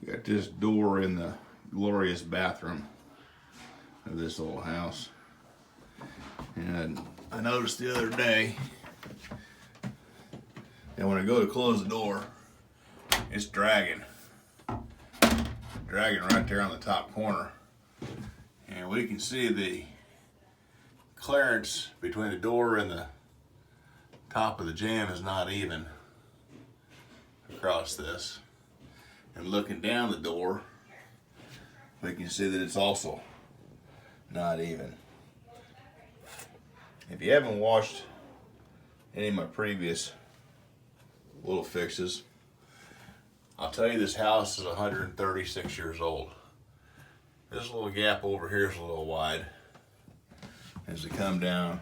Got this door in the glorious bathroom of this old house. And I noticed the other day that when I go to close the door, it's dragging right there on the top corner. And we can see the clearance between the door and the top of the jamb is not even across this. And looking down the door, we can see that it's also not even. If you haven't watched any of my previous little fixes, I'll tell you this house is 136 years old. This little gap over here is a little wide. As they come down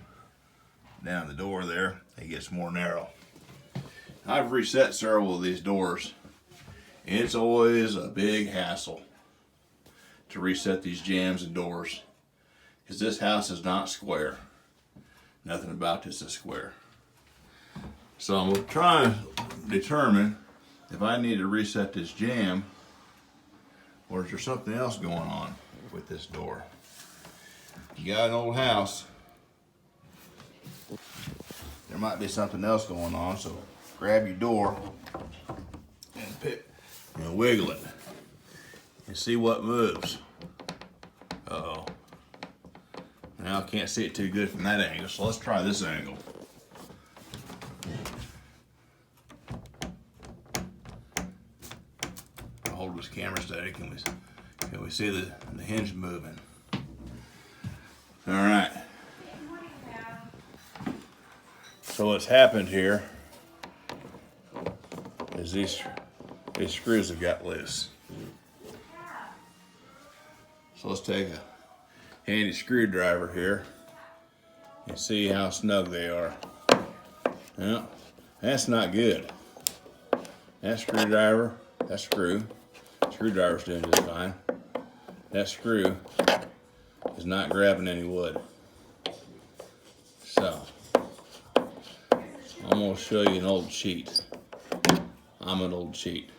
the door there, it gets more narrow. I've reset several of these doors. It's always a big hassle to reset these jambs and doors because this house is not square. Nothing about this is square. So I'm trying to determine if I need to reset this jamb or is there something else going on with this door. You got an old house, there might be something else going on, so grab your door and pick and wiggle it and see what moves. Uh-oh. Now I can't see it too good from that angle, so let's try this angle. I'll hold this camera steady. Can we see the hinge moving? All right. So what's happened here is these screws have got loose. So let's take a handy screwdriver here and see how snug they are. Well, that's not good. That screwdriver's doing just fine. That screw is not grabbing any wood. So, I'm going to show you an old cheat. I'm an old cheat.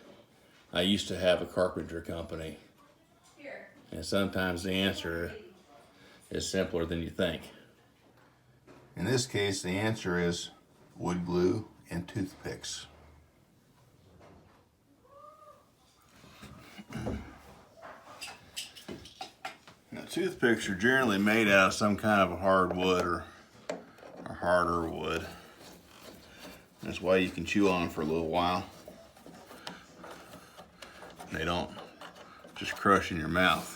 I used to have a carpenter company. And sometimes the answer is simpler than you think. In this case, the answer is wood glue and toothpicks. Now, toothpicks are generally made out of some kind of a hardwood or harder wood. That's why you can chew on them for a little while. They don't just crush in your mouth.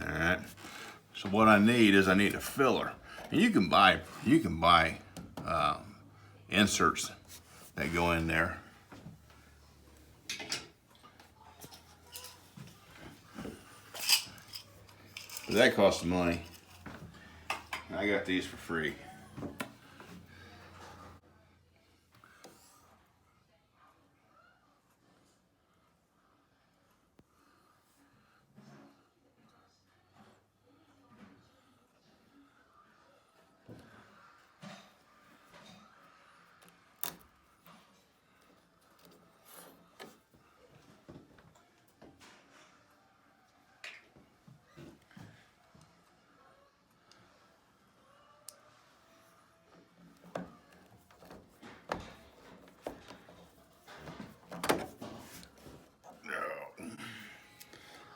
All right. So what I need is a filler, and you can buy inserts that go in there. But that costs money. I got these for free.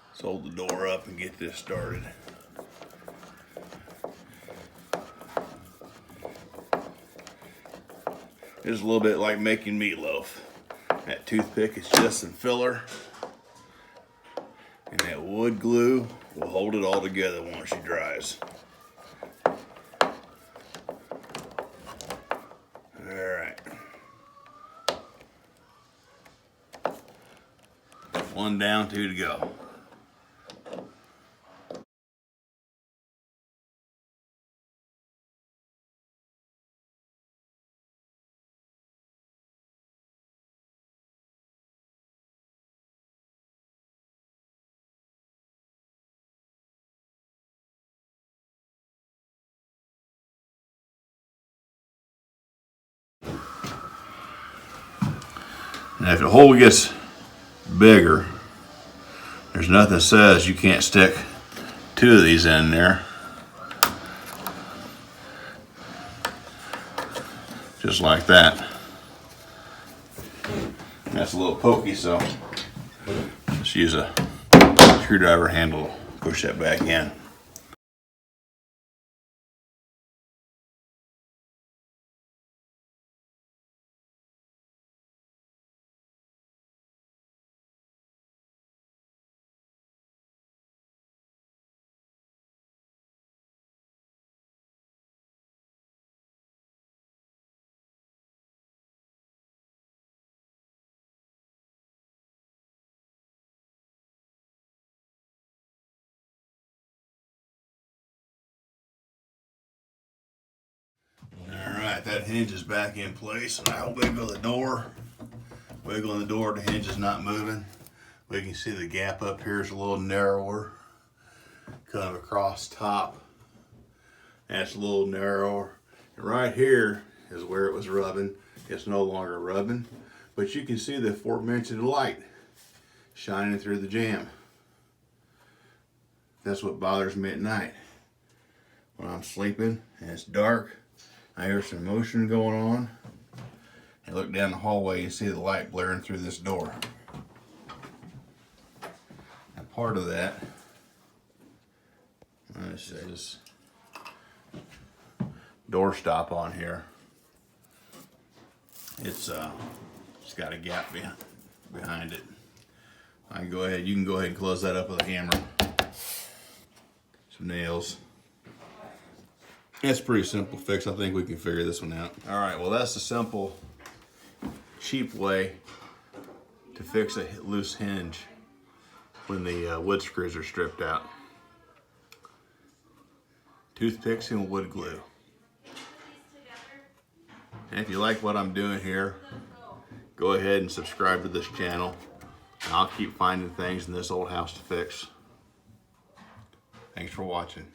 Let's hold the door up and get this started. It's a little bit like making meatloaf. That toothpick is just some filler, and that wood glue will hold it all together once she dries. Alright. One down, two to go. Now if the hole gets bigger. There's nothing that says you can't stick 2 of these in there. Just like that. That's a little pokey, so just use a screwdriver handle to push that back in. Alright, that hinge is back in place. I'll wiggle the door. Wiggling the door, the hinge is not moving. We can see the gap up here is a little narrower. Kind of across top. That's a little narrower. And right here is where it was rubbing. It's no longer rubbing. But you can see the aforementioned light shining through the jamb. That's what bothers me at night. When I'm sleeping and it's dark, I hear some motion going on. And look down the hallway and see the light blaring through this door. And part of that, let's see, this door stop on here. It's got a gap behind it. I can go ahead. You can go ahead and close that up with a hammer. Some nails. That's a pretty simple fix. I think we can figure this one out. All right. Well, that's a simple, cheap way to fix a loose hinge when the wood screws are stripped out. Toothpicks and wood glue. And if you like what I'm doing here, go ahead and subscribe to this channel. And I'll keep finding things in this old house to fix. Thanks for watching.